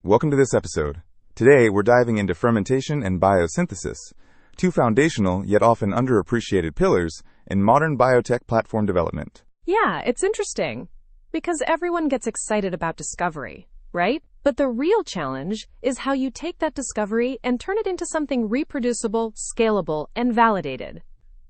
Welcome to this episode. Today, we're diving into fermentation and biosynthesis, two foundational yet often underappreciated pillars in modern biotech platform development. Yeah, it's interesting because everyone gets excited about discovery, right? But the real challenge is how you take that discovery and turn it into something reproducible, scalable, and validated.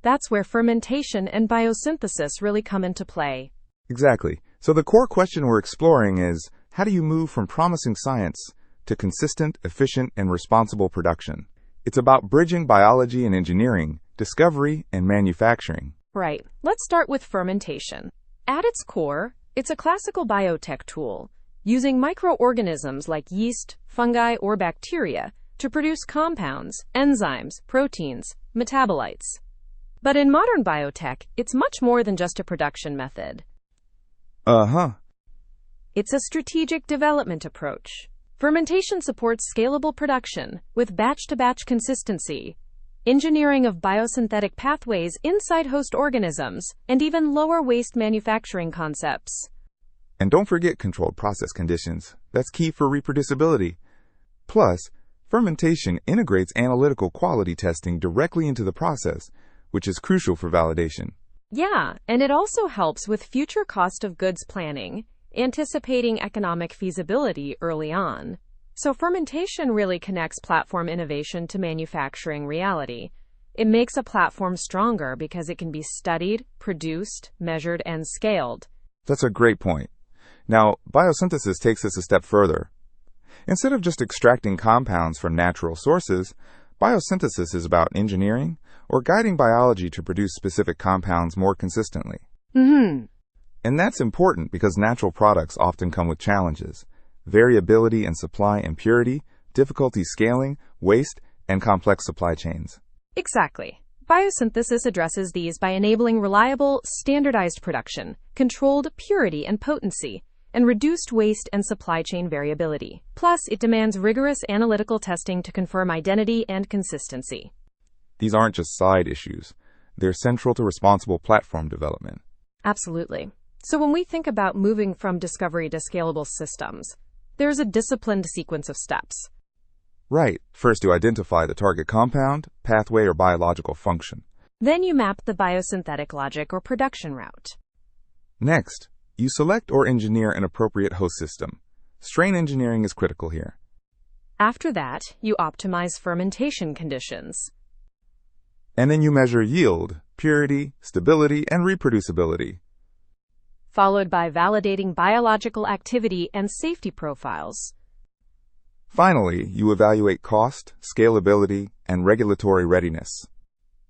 That's where fermentation and biosynthesis really come into play. Exactly. So the core question we're exploring is, how do you move from promising science to consistent, efficient, and responsible production? It's about bridging biology and engineering, discovery, and manufacturing. Right. Let's start with fermentation. At its core, it's a classical biotech tool, using microorganisms like yeast, fungi, or bacteria to produce compounds, enzymes, proteins, metabolites. But in modern biotech, it's much more than just a production method. It's a strategic development approach. Fermentation supports scalable production with batch-to-batch consistency, engineering of biosynthetic pathways inside host organisms, and even lower waste manufacturing concepts. And don't forget controlled process conditions. That's key for reproducibility. Plus, fermentation integrates analytical quality testing directly into the process, which is crucial for validation. Yeah, and it also helps with future cost of goods planning, anticipating economic feasibility early on. So fermentation really connects platform innovation to manufacturing reality. It makes a platform stronger because it can be studied, produced, measured, and scaled. That's a great point. Now, biosynthesis takes this a step further. Instead of just extracting compounds from natural sources, biosynthesis is about engineering or guiding biology to produce specific compounds more consistently. And that's important because natural products often come with challenges: variability in supply and purity, difficulty scaling, waste, and complex supply chains. Exactly. Biosynthesis addresses these by enabling reliable, standardized production, controlled purity and potency, and reduced waste and supply chain variability. Plus, it demands rigorous analytical testing to confirm identity and consistency. These aren't just side issues. They're central to responsible platform development. Absolutely. So when we think about moving from discovery to scalable systems, there's a disciplined sequence of steps. Right. First, you identify the target compound, pathway, or biological function. Then you map the biosynthetic logic or production route. Next, you select or engineer an appropriate host system. Strain engineering is critical here. After that, you optimize fermentation conditions. And then you measure yield, purity, stability, and reproducibility. Followed by validating biological activity and safety profiles. Finally, you evaluate cost, scalability, and regulatory readiness.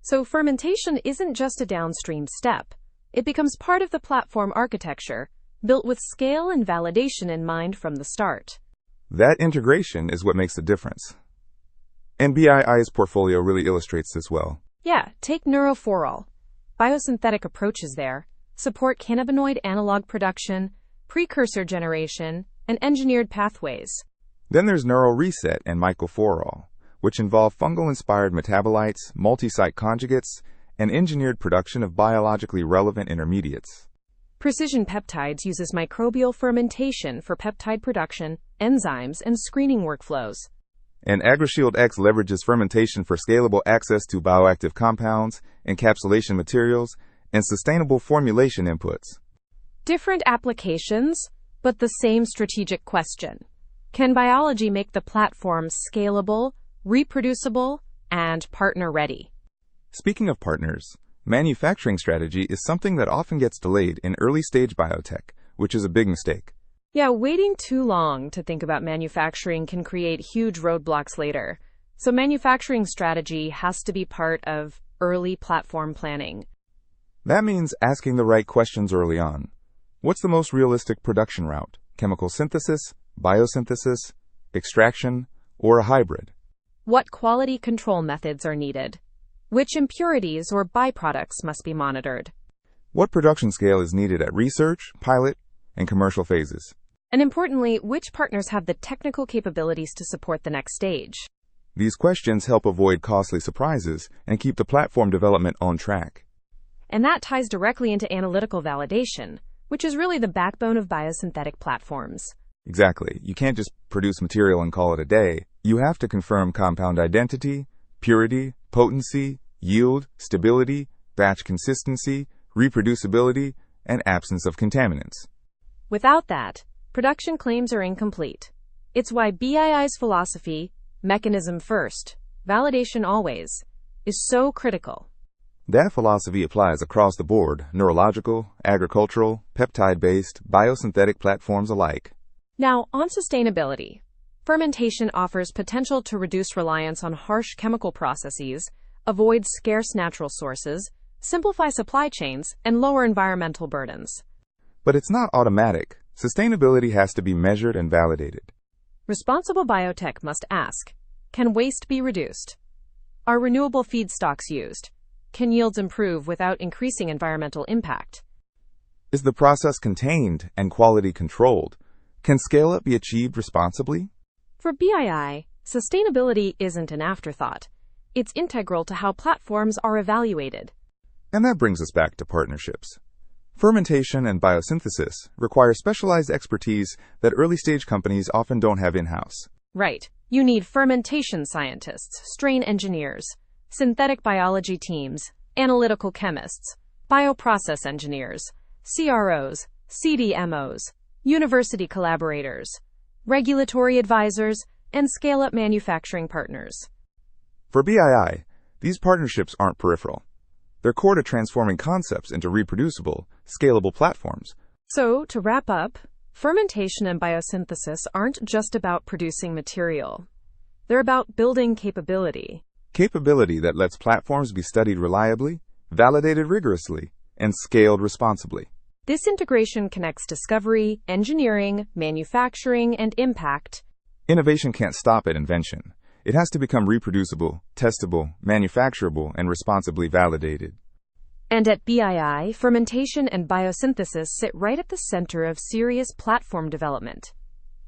So fermentation isn't just a downstream step. It becomes part of the platform architecture, built with scale and validation in mind from the start. That integration is what makes the difference. And BII's portfolio really illustrates this well. Yeah, take neurophorol. Biosynthetic approaches there support cannabinoid analog production, precursor generation, and engineered pathways. Then there's Neural Reset and mycophorol, which involve fungal-inspired metabolites, multi-site conjugates, and engineered production of biologically relevant intermediates. Precision Peptides uses microbial fermentation for peptide production, enzymes, and screening workflows. And AgriShield X leverages fermentation for scalable access to bioactive compounds, encapsulation materials, and sustainable formulation inputs. Different applications, but the same strategic question. Can biology make the platform scalable, reproducible, and partner-ready? Speaking of partners, manufacturing strategy is something that often gets delayed in early-stage biotech, which is a big mistake. Yeah, waiting too long to think about manufacturing can create huge roadblocks later. So manufacturing strategy has to be part of early platform planning. That means asking the right questions early on. What's the most realistic production route? Chemical synthesis, biosynthesis, extraction, or a hybrid? What quality control methods are needed? Which impurities or byproducts must be monitored? What production scale is needed at research, pilot, and commercial phases? And importantly, which partners have the technical capabilities to support the next stage? These questions help avoid costly surprises and keep the platform development on track. And that ties directly into analytical validation, which is really the backbone of biosynthetic platforms. Exactly. You can't just produce material and call it a day. You have to confirm compound identity, purity, potency, yield, stability, batch consistency, reproducibility, and absence of contaminants. Without that, production claims are incomplete. It's why BII's philosophy, mechanism first, validation always, is so critical. That philosophy applies across the board, neurological, agricultural, peptide-based, biosynthetic platforms alike. Now, on sustainability. Fermentation offers potential to reduce reliance on harsh chemical processes, avoid scarce natural sources, simplify supply chains, and lower environmental burdens. But it's not automatic. Sustainability has to be measured and validated. Responsible biotech must ask, can waste be reduced? Are renewable feedstocks used? Can yields improve without increasing environmental impact? Is the process contained and quality controlled? Can scale-up be achieved responsibly? For BII, sustainability isn't an afterthought. It's integral to how platforms are evaluated. And that brings us back to partnerships. Fermentation and biosynthesis require specialized expertise that early-stage companies often don't have in-house. Right. You need fermentation scientists, strain engineers, synthetic biology teams, analytical chemists, bioprocess engineers, CROs, CDMOs, university collaborators, regulatory advisors, and scale-up manufacturing partners. For BII, these partnerships aren't peripheral. They're core to transforming concepts into reproducible, scalable platforms. So, to wrap up, fermentation and biosynthesis aren't just about producing material. They're about building capability. Capability that lets platforms be studied reliably, validated rigorously, and scaled responsibly. This integration connects discovery, engineering, manufacturing, and impact. Innovation can't stop at invention. It has to become reproducible, testable, manufacturable, and responsibly validated. And at BII, fermentation and biosynthesis sit right at the center of serious platform development.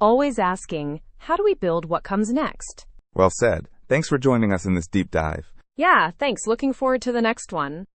Always asking, how do we build what comes next? Well said. Thanks for joining us in this deep dive. Yeah, thanks. Looking forward to the next one.